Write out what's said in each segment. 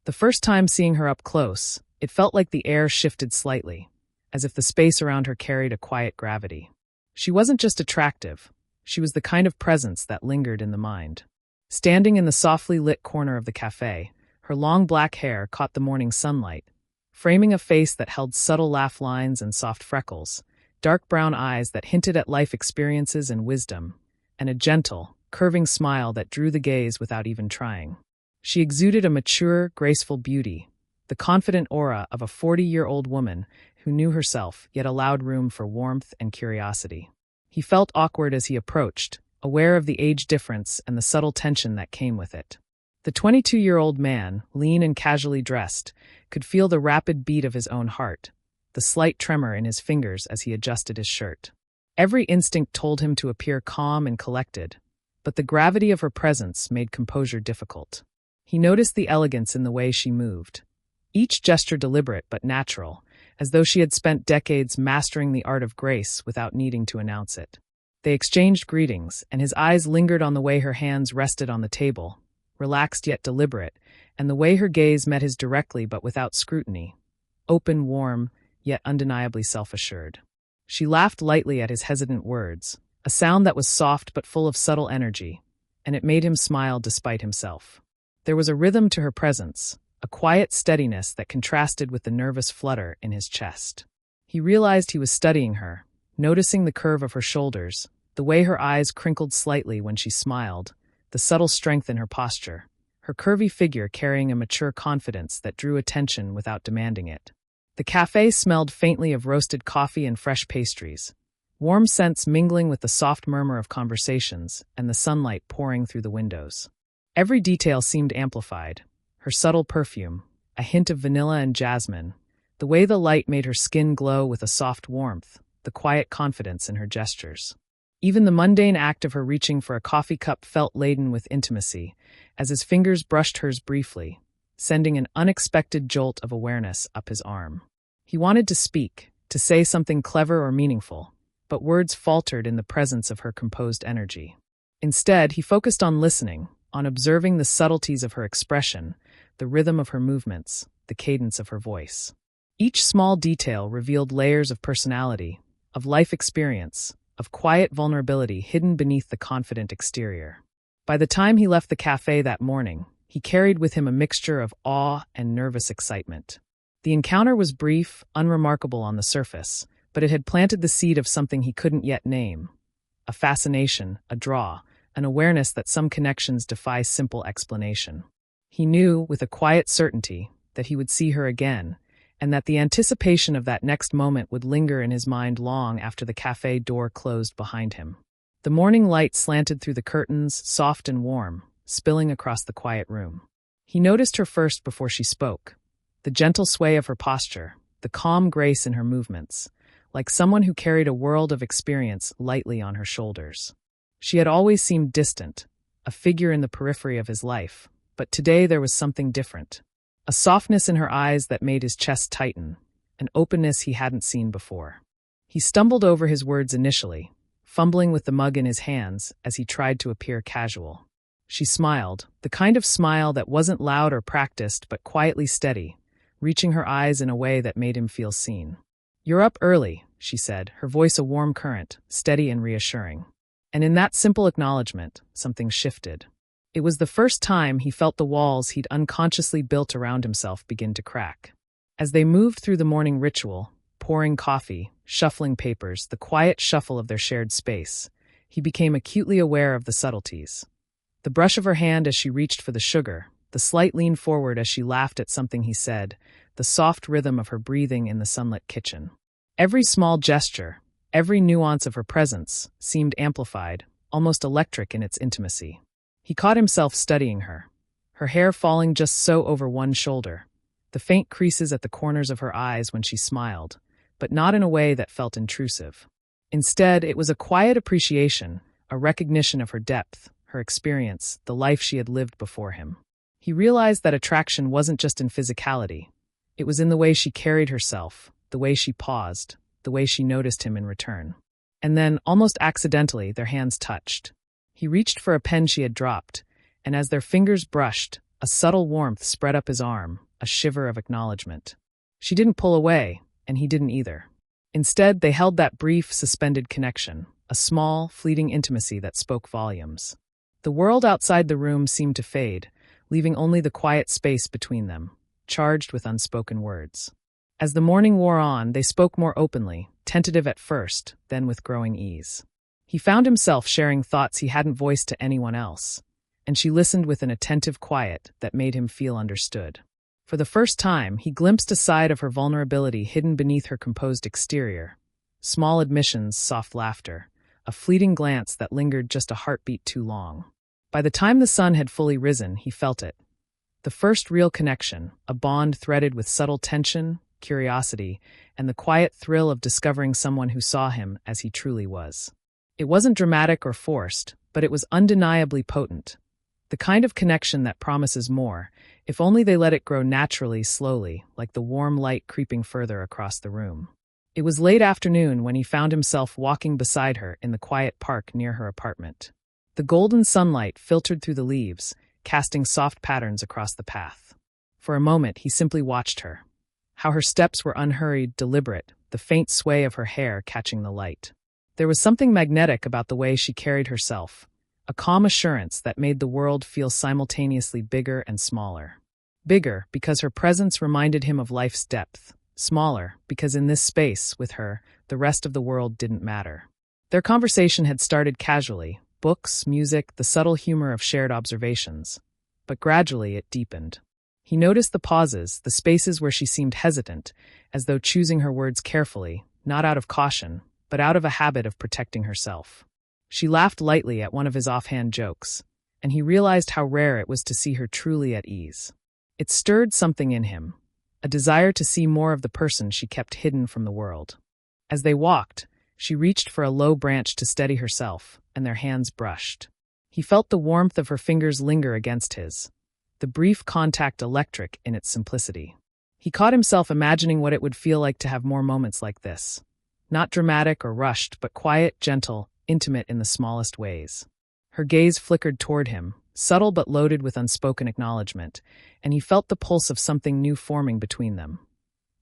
The first time seeing her up close, it felt like the air shifted slightly, as if the space around her carried a quiet gravity. She wasn't just attractive, she was the kind of presence that lingered in the mind. Standing in the softly lit corner of the cafe, her long black hair caught the morning sunlight, framing a face that held subtle laugh lines and soft freckles, dark brown eyes that hinted at life experiences and wisdom, and a gentle, curving smile that drew the gaze without even trying. She exuded a mature, graceful beauty, the confident aura of a 40-year-old woman who knew herself yet allowed room for warmth and curiosity. He felt awkward as he approached, aware of the age difference and the subtle tension that came with it. The 22-year-old man, lean and casually dressed, could feel the rapid beat of his own heart, the slight tremor in his fingers as he adjusted his shirt. Every instinct told him to appear calm and collected, but the gravity of her presence made composure difficult. He noticed the elegance in the way she moved, each gesture deliberate but natural, as though she had spent decades mastering the art of grace without needing to announce it. They exchanged greetings, and his eyes lingered on the way her hands rested on the table, relaxed yet deliberate, and the way her gaze met his directly but without scrutiny, open, warm, yet undeniably self-assured. She laughed lightly at his hesitant words, a sound that was soft but full of subtle energy, and it made him smile despite himself. There was a rhythm to her presence, a quiet steadiness that contrasted with the nervous flutter in his chest. He realized he was studying her, noticing the curve of her shoulders, the way her eyes crinkled slightly when she smiled, the subtle strength in her posture, her curvy figure carrying a mature confidence that drew attention without demanding it. The cafe smelled faintly of roasted coffee and fresh pastries, warm scents mingling with the soft murmur of conversations and the sunlight pouring through the windows. Every detail seemed amplified, her subtle perfume, a hint of vanilla and jasmine, the way the light made her skin glow with a soft warmth, the quiet confidence in her gestures. Even the mundane act of her reaching for a coffee cup felt laden with intimacy, as his fingers brushed hers briefly, sending an unexpected jolt of awareness up his arm. He wanted to speak, to say something clever or meaningful, but words faltered in the presence of her composed energy. Instead, he focused on listening, on observing the subtleties of her expression, the rhythm of her movements, the cadence of her voice. Each small detail revealed layers of personality, of life experience, of quiet vulnerability hidden beneath the confident exterior. By the time he left the cafe that morning, he carried with him a mixture of awe and nervous excitement. The encounter was brief, unremarkable on the surface, but it had planted the seed of something he couldn't yet name. A fascination, a draw, an awareness that some connections defy simple explanation. He knew, with a quiet certainty, that he would see her again, and that the anticipation of that next moment would linger in his mind long after the cafe door closed behind him. The morning light slanted through the curtains, soft and warm, spilling across the quiet room. He noticed her first before she spoke, the gentle sway of her posture, the calm grace in her movements, like someone who carried a world of experience lightly on her shoulders. She had always seemed distant, a figure in the periphery of his life, but today there was something different. A softness in her eyes that made his chest tighten, an openness he hadn't seen before. He stumbled over his words initially, fumbling with the mug in his hands as he tried to appear casual. She smiled, the kind of smile that wasn't loud or practiced but quietly steady, reaching her eyes in a way that made him feel seen. "You're up early," she said, her voice a warm current, steady and reassuring. And in that simple acknowledgement, something shifted. It was the first time he felt the walls he'd unconsciously built around himself begin to crack. As they moved through the morning ritual, pouring coffee, shuffling papers, the quiet shuffle of their shared space, he became acutely aware of the subtleties. The brush of her hand as she reached for the sugar, the slight lean forward as she laughed at something he said, the soft rhythm of her breathing in the sunlit kitchen. Every small gesture, every nuance of her presence, seemed amplified, almost electric in its intimacy. He caught himself studying her hair falling just so over one shoulder, the faint creases at the corners of her eyes when she smiled, but not in a way that felt intrusive. Instead, it was a quiet appreciation, a recognition of her depth, her experience, the life she had lived before him. He realized that attraction wasn't just in physicality. It was in the way she carried herself, the way she paused, the way she noticed him in return. And then, almost accidentally, their hands touched. He reached for a pen she had dropped, and as their fingers brushed, A subtle warmth spread up his arm, a shiver of acknowledgement. She didn't pull away, and he didn't either. Instead, they held that brief, suspended connection, a small, fleeting intimacy that spoke volumes. The world outside the room seemed to fade, leaving only the quiet space between them, charged with unspoken words. As the morning wore on, they spoke more openly, tentative at first, then with growing ease. He found himself sharing thoughts he hadn't voiced to anyone else, and she listened with an attentive quiet that made him feel understood. For the first time, he glimpsed a side of her vulnerability hidden beneath her composed exterior. Small admissions, soft laughter, a fleeting glance that lingered just a heartbeat too long. By the time the sun had fully risen, he felt it. The first real connection, a bond threaded with subtle tension, curiosity, and the quiet thrill of discovering someone who saw him as he truly was. It wasn't dramatic or forced, but it was undeniably potent. The kind of connection that promises more, if only they let it grow naturally, slowly, like the warm light creeping further across the room. It was late afternoon when he found himself walking beside her in the quiet park near her apartment. The golden sunlight filtered through the leaves, casting soft patterns across the path. For a moment, he simply watched her. How her steps were unhurried, deliberate, the faint sway of her hair catching the light. There was something magnetic about the way she carried herself, a calm assurance that made the world feel simultaneously bigger and smaller. Bigger because her presence reminded him of life's depth. Smaller because in this space, with her, the rest of the world didn't matter. Their conversation had started casually, books, music, the subtle humor of shared observations. But gradually it deepened. He noticed the pauses, the spaces where she seemed hesitant, as though choosing her words carefully, not out of caution, but out of a habit of protecting herself. She laughed lightly at one of his offhand jokes, and he realized how rare it was to see her truly at ease. It stirred something in him, a desire to see more of the person she kept hidden from the world. As they walked, she reached for a low branch to steady herself, and their hands brushed. He felt the warmth of her fingers linger against his, the brief contact electric in its simplicity. He caught himself imagining what it would feel like to have more moments like this. Not dramatic or rushed, but quiet, gentle, intimate in the smallest ways. Her gaze flickered toward him, subtle but loaded with unspoken acknowledgement, and he felt the pulse of something new forming between them.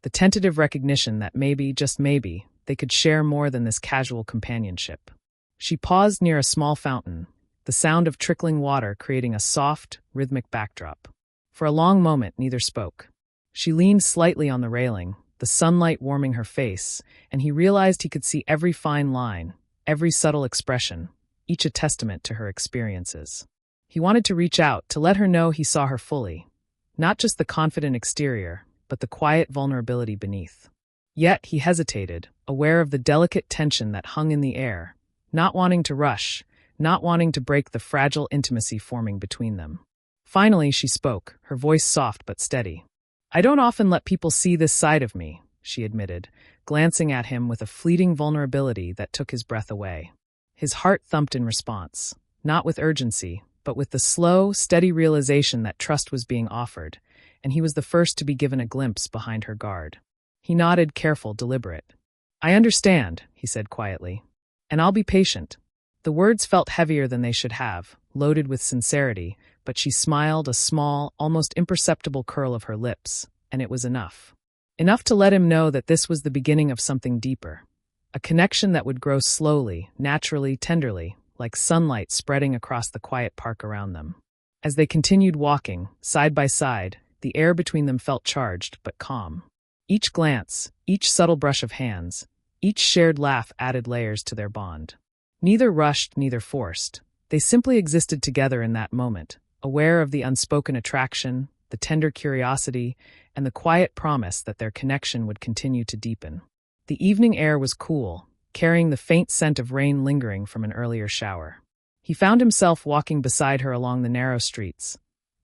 The tentative recognition that maybe, just maybe, they could share more than this casual companionship. She paused near a small fountain, the sound of trickling water creating a soft, rhythmic backdrop. For a long moment, neither spoke. She leaned slightly on the railing, the sunlight warming her face, and he realized he could see every fine line, every subtle expression, each a testament to her experiences. He wanted to reach out, to let her know he saw her fully. Not just the confident exterior, but the quiet vulnerability beneath. Yet he hesitated, aware of the delicate tension that hung in the air, not wanting to rush, not wanting to break the fragile intimacy forming between them. Finally, she spoke, her voice soft but steady. "I don't often let people see this side of me," she admitted, glancing at him with a fleeting vulnerability that took his breath away. His heart thumped in response, not with urgency, but with the slow, steady realization that trust was being offered, and he was the first to be given a glimpse behind her guard. He nodded, careful, deliberate. "I understand," he said quietly, "and I'll be patient." The words felt heavier than they should have, loaded with sincerity, but she smiled, a small, almost imperceptible curl of her lips, and it was enough. Enough to let him know that this was the beginning of something deeper. A connection that would grow slowly, naturally, tenderly, like sunlight spreading across the quiet park around them. As they continued walking, side by side, the air between them felt charged but calm. Each glance, each subtle brush of hands, each shared laugh added layers to their bond. Neither rushed, neither forced. They simply existed together in that moment, aware of the unspoken attraction, the tender curiosity, and the quiet promise that their connection would continue to deepen. The evening air was cool, carrying the faint scent of rain lingering from an earlier shower. He found himself walking beside her along the narrow streets,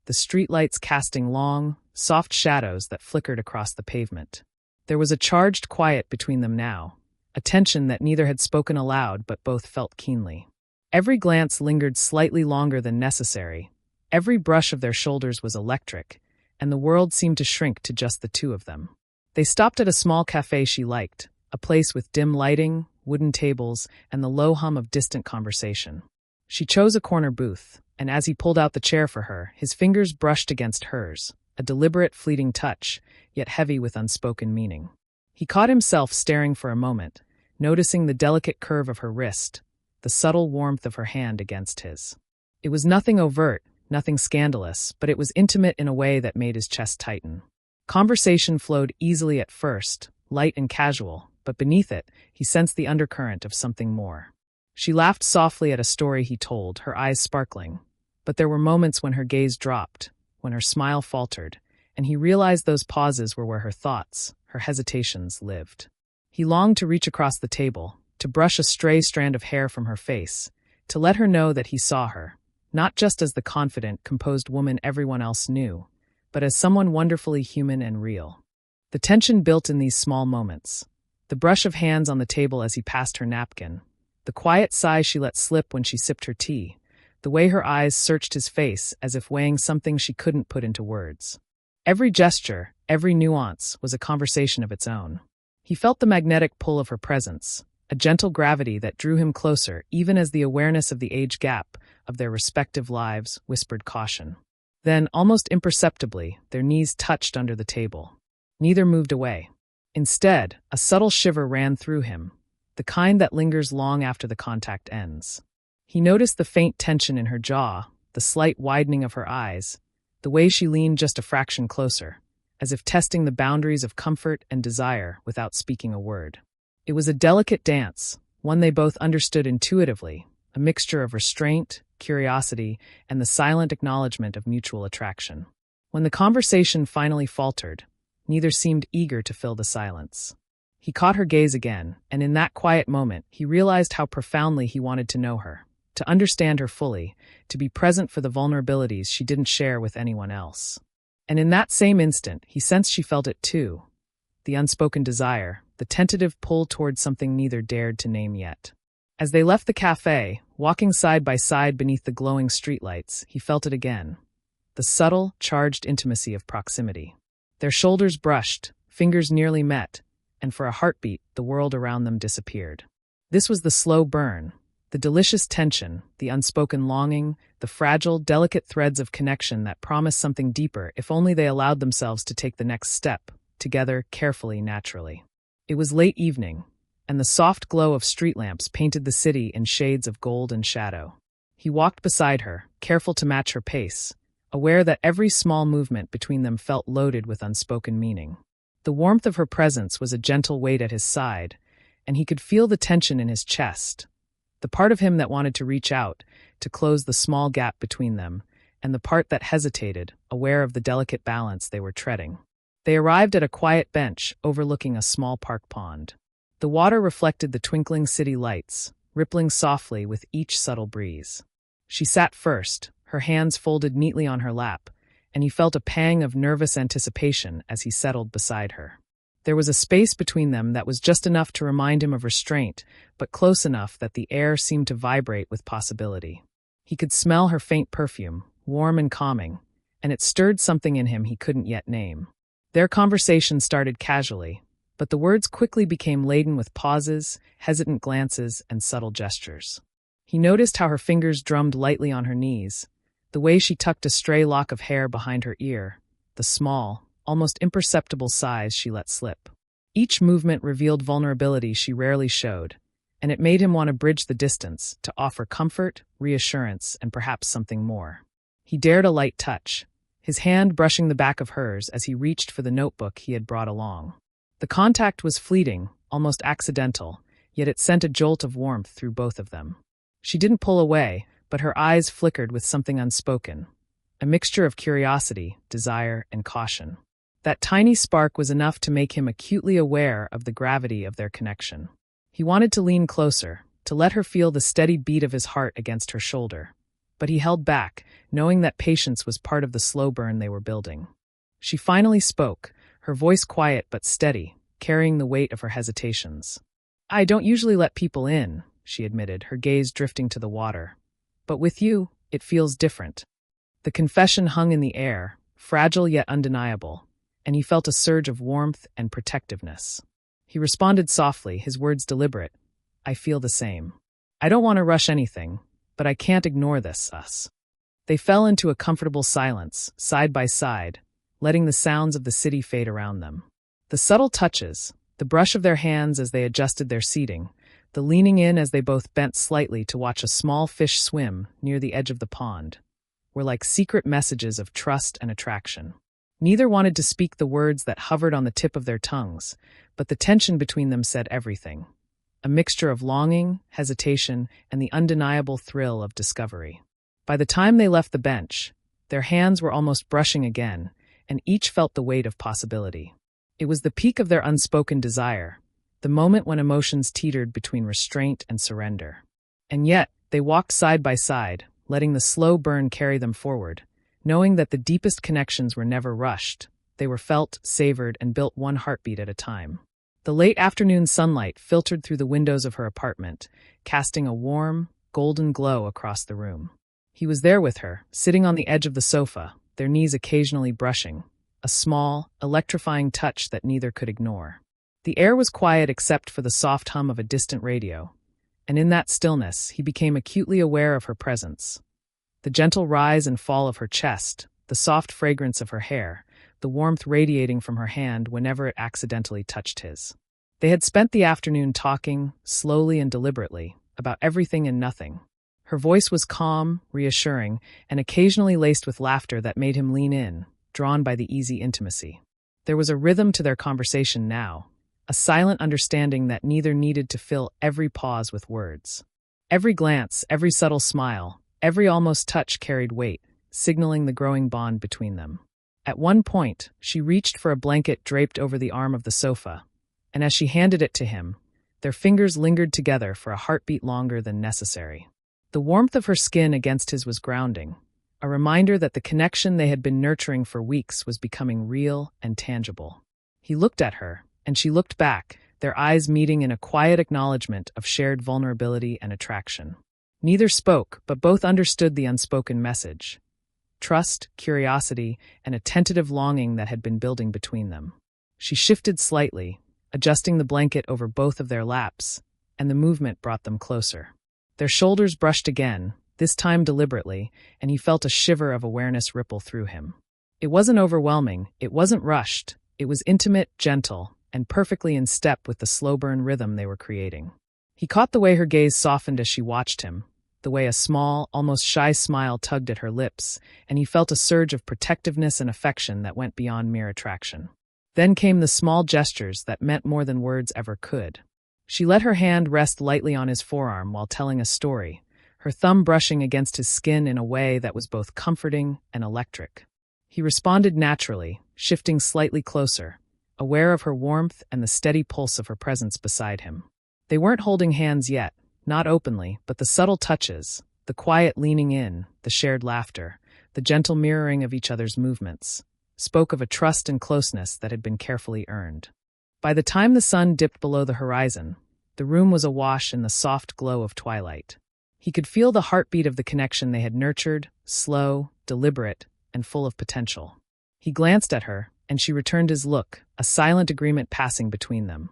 the streetlights casting long, soft shadows that flickered across the pavement. There was a charged quiet between them now, a tension that neither had spoken aloud but both felt keenly. Every glance lingered slightly longer than necessary, every brush of their shoulders was electric, and the world seemed to shrink to just the two of them. They stopped at a small cafe she liked, a place with dim lighting, wooden tables, and the low hum of distant conversation. She chose a corner booth, and as he pulled out the chair for her, his fingers brushed against hers, a deliberate, fleeting touch, yet heavy with unspoken meaning. He caught himself staring for a moment, noticing the delicate curve of her wrist, the subtle warmth of her hand against his. It was nothing overt, nothing scandalous, but it was intimate in a way that made his chest tighten. Conversation flowed easily at first, light and casual, but beneath it, he sensed the undercurrent of something more. She laughed softly at a story he told, her eyes sparkling. But there were moments when her gaze dropped, when her smile faltered, and he realized those pauses were where her thoughts, her hesitations, lived. He longed to reach across the table, to brush a stray strand of hair from her face, to let her know that he saw her, not just as the confident, composed woman everyone else knew, but as someone wonderfully human and real. The tension built in these small moments. The brush of hands on the table as he passed her napkin, the quiet sigh she let slip when she sipped her tea, the way her eyes searched his face as if weighing something she couldn't put into words. Every gesture, every nuance, was a conversation of its own. He felt the magnetic pull of her presence, a gentle gravity that drew him closer even as the awareness of the age gap of their respective lives whispered caution. Then, almost imperceptibly, their knees touched under the table. Neither moved away. Instead, a subtle shiver ran through him, the kind that lingers long after the contact ends. He noticed the faint tension in her jaw, the slight widening of her eyes, the way she leaned just a fraction closer, as if testing the boundaries of comfort and desire without speaking a word. It was a delicate dance, one they both understood intuitively, a mixture of restraint, curiosity, and the silent acknowledgement of mutual attraction. When the conversation finally faltered, neither seemed eager to fill the silence. He caught her gaze again, and in that quiet moment, he realized how profoundly he wanted to know her, to understand her fully, to be present for the vulnerabilities she didn't share with anyone else. And in that same instant, he sensed she felt it too, the unspoken desire, the tentative pull towards something neither dared to name yet. As they left the cafe, walking side by side beneath the glowing streetlights, he felt it again, the subtle, charged intimacy of proximity. Their shoulders brushed, fingers nearly met, and for a heartbeat, the world around them disappeared. This was the slow burn, the delicious tension, the unspoken longing, the fragile, delicate threads of connection that promised something deeper if only they allowed themselves to take the next step, together, carefully, naturally. It was late evening, and the soft glow of street lamps painted the city in shades of gold and shadow. He walked beside her, careful to match her pace, aware that every small movement between them felt loaded with unspoken meaning. The warmth of her presence was a gentle weight at his side, and he could feel the tension in his chest, the part of him that wanted to reach out, to close the small gap between them, and the part that hesitated, aware of the delicate balance they were treading. They arrived at a quiet bench overlooking a small park pond. The water reflected the twinkling city lights, rippling softly with each subtle breeze. She sat first, her hands folded neatly on her lap, and he felt a pang of nervous anticipation as he settled beside her. There was a space between them that was just enough to remind him of restraint, but close enough that the air seemed to vibrate with possibility. He could smell her faint perfume, warm and calming, and it stirred something in him he couldn't yet name. Their conversation started casually, but the words quickly became laden with pauses, hesitant glances, and subtle gestures. He noticed how her fingers drummed lightly on her knees, the way she tucked a stray lock of hair behind her ear, the small, almost imperceptible sighs she let slip. Each movement revealed vulnerability she rarely showed, and it made him want to bridge the distance, to offer comfort, reassurance, and perhaps something more. He dared a light touch, his hand brushing the back of hers as he reached for the notebook he had brought along. The contact was fleeting, almost accidental, yet it sent a jolt of warmth through both of them. She didn't pull away, but her eyes flickered with something unspoken, a mixture of curiosity, desire, and caution. That tiny spark was enough to make him acutely aware of the gravity of their connection. He wanted to lean closer, to let her feel the steady beat of his heart against her shoulder, but he held back, knowing that patience was part of the slow burn they were building. She finally spoke, her voice quiet but steady, carrying the weight of her hesitations. "I don't usually let people in," she admitted, her gaze drifting to the water. "But with you, it feels different." The confession hung in the air, fragile yet undeniable, and he felt a surge of warmth and protectiveness. He responded softly, his words deliberate. "I feel the same. I don't want to rush anything, but I can't ignore this, us." They fell into a comfortable silence, side by side, letting the sounds of the city fade around them. The subtle touches, the brush of their hands as they adjusted their seating, the leaning in as they both bent slightly to watch a small fish swim near the edge of the pond, were like secret messages of trust and attraction. Neither wanted to speak the words that hovered on the tip of their tongues, but the tension between them said everything. A mixture of longing, hesitation, and the undeniable thrill of discovery. By the time they left the bench, their hands were almost brushing again, and each felt the weight of possibility. It was the peak of their unspoken desire, the moment when emotions teetered between restraint and surrender. And yet, they walked side by side, letting the slow burn carry them forward, knowing that the deepest connections were never rushed. They were felt, savored, and built one heartbeat at a time. The late afternoon sunlight filtered through the windows of her apartment, casting a warm, golden glow across the room. He was there with her, sitting on the edge of the sofa, their knees occasionally brushing, a small, electrifying touch that neither could ignore. The air was quiet except for the soft hum of a distant radio, and in that stillness he became acutely aware of her presence. The gentle rise and fall of her chest, the soft fragrance of her hair, the warmth radiating from her hand whenever it accidentally touched his. They had spent the afternoon talking, slowly and deliberately, about everything and nothing. Her voice was calm, reassuring, and occasionally laced with laughter that made him lean in, drawn by the easy intimacy. There was a rhythm to their conversation now, a silent understanding that neither needed to fill every pause with words. Every glance, every subtle smile, every almost touch carried weight, signaling the growing bond between them. At one point, she reached for a blanket draped over the arm of the sofa, and as she handed it to him, their fingers lingered together for a heartbeat longer than necessary. The warmth of her skin against his was grounding, a reminder that the connection they had been nurturing for weeks was becoming real and tangible. He looked at her, and she looked back, their eyes meeting in a quiet acknowledgement of shared vulnerability and attraction. Neither spoke, but both understood the unspoken message. Trust, curiosity, and a tentative longing that had been building between them. She shifted slightly, adjusting the blanket over both of their laps, and the movement brought them closer. Their shoulders brushed again, this time deliberately, and he felt a shiver of awareness ripple through him. It wasn't overwhelming, it wasn't rushed, it was intimate, gentle, and perfectly in step with the slow-burn rhythm they were creating. He caught the way her gaze softened as she watched him, the way a small, almost shy smile tugged at her lips, and he felt a surge of protectiveness and affection that went beyond mere attraction. Then came the small gestures that meant more than words ever could. She let her hand rest lightly on his forearm while telling a story, her thumb brushing against his skin in a way that was both comforting and electric. He responded naturally, shifting slightly closer, aware of her warmth and the steady pulse of her presence beside him. They weren't holding hands yet, not openly, but the subtle touches, the quiet leaning in, the shared laughter, the gentle mirroring of each other's movements, spoke of a trust and closeness that had been carefully earned. By the time the sun dipped below the horizon, the room was awash in the soft glow of twilight. He could feel the heartbeat of the connection they had nurtured, slow, deliberate, and full of potential. He glanced at her, and she returned his look, a silent agreement passing between them.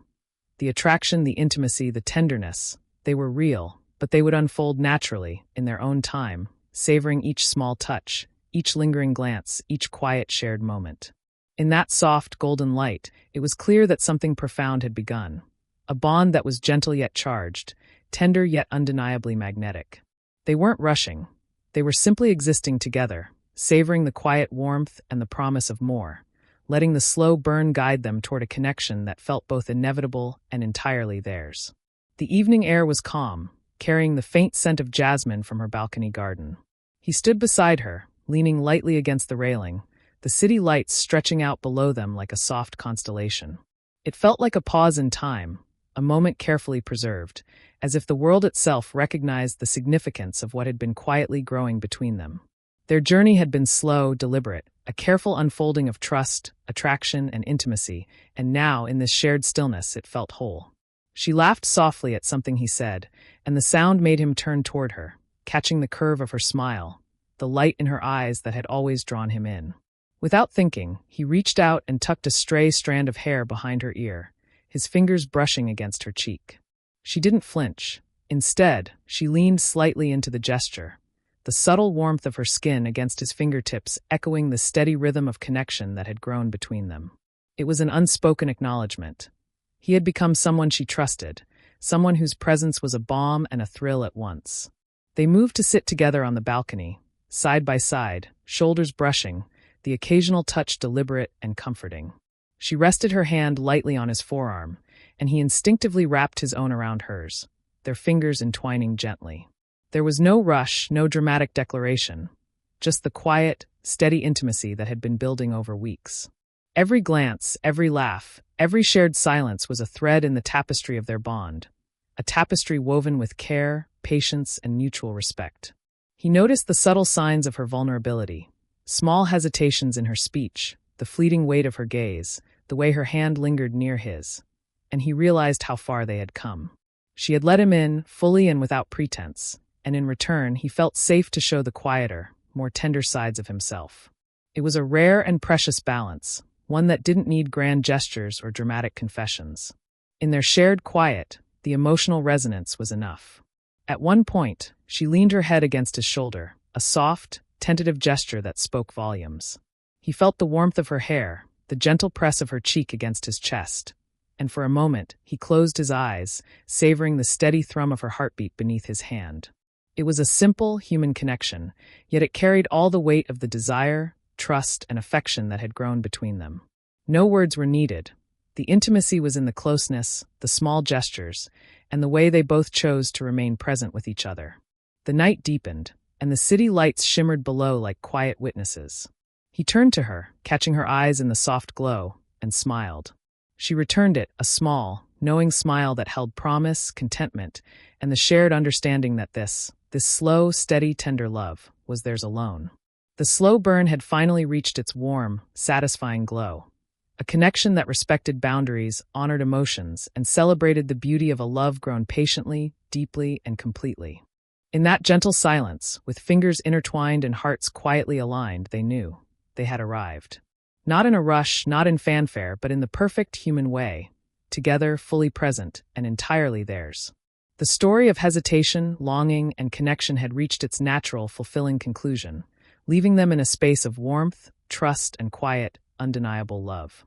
The attraction, the intimacy, the tenderness, they were real, but they would unfold naturally, in their own time, savoring each small touch, each lingering glance, each quiet shared moment. In that soft, golden light, it was clear that something profound had begun. A bond that was gentle yet charged, tender yet undeniably magnetic. They weren't rushing. They were simply existing together, savoring the quiet warmth and the promise of more, letting the slow burn guide them toward a connection that felt both inevitable and entirely theirs. The evening air was calm, carrying the faint scent of jasmine from her balcony garden. He stood beside her, leaning lightly against the railing, the city lights stretching out below them like a soft constellation. It felt like a pause in time, a moment carefully preserved, as if the world itself recognized the significance of what had been quietly growing between them. Their journey had been slow, deliberate, a careful unfolding of trust, attraction, and intimacy, and now, in this shared stillness, it felt whole. She laughed softly at something he said, and the sound made him turn toward her, catching the curve of her smile, the light in her eyes that had always drawn him in. Without thinking, he reached out and tucked a stray strand of hair behind her ear, his fingers brushing against her cheek. She didn't flinch. Instead, she leaned slightly into the gesture, the subtle warmth of her skin against his fingertips echoing the steady rhythm of connection that had grown between them. It was an unspoken acknowledgement. He had become someone she trusted, someone whose presence was a balm and a thrill at once. They moved to sit together on the balcony, side by side, shoulders brushing, the occasional touch deliberate and comforting. She rested her hand lightly on his forearm, and he instinctively wrapped his own around hers, their fingers entwining gently. There was no rush, no dramatic declaration, just the quiet, steady intimacy that had been building over weeks. Every glance, every laugh, every shared silence was a thread in the tapestry of their bond, a tapestry woven with care, patience, and mutual respect. He noticed the subtle signs of her vulnerability, small hesitations in her speech, the fleeting weight of her gaze, the way her hand lingered near his, and he realized how far they had come. She had let him in, fully and without pretense, and in return he felt safe to show the quieter, more tender sides of himself. It was a rare and precious balance, one that didn't need grand gestures or dramatic confessions. In their shared quiet, the emotional resonance was enough. At one point, she leaned her head against his shoulder, a soft, tentative gesture that spoke volumes. He felt the warmth of her hair, the gentle press of her cheek against his chest, and for a moment he closed his eyes, savoring the steady thrum of her heartbeat beneath his hand. It was a simple, human connection, yet it carried all the weight of the desire, trust, and affection that had grown between them. No words were needed. The intimacy was in the closeness, the small gestures, and the way they both chose to remain present with each other. The night deepened, and the city lights shimmered below like quiet witnesses. He turned to her, catching her eyes in the soft glow, and smiled. She returned it, a small, knowing smile that held promise, contentment, and the shared understanding that this slow, steady, tender love was theirs alone. The slow burn had finally reached its warm, satisfying glow. A connection that respected boundaries, honored emotions, and celebrated the beauty of a love grown patiently, deeply, and completely. In that gentle silence, with fingers intertwined and hearts quietly aligned, they knew they had arrived. Not in a rush, not in fanfare, but in the perfect human way, together, fully present, and entirely theirs. The story of hesitation, longing, and connection had reached its natural, fulfilling conclusion, leaving them in a space of warmth, trust, and quiet, undeniable love.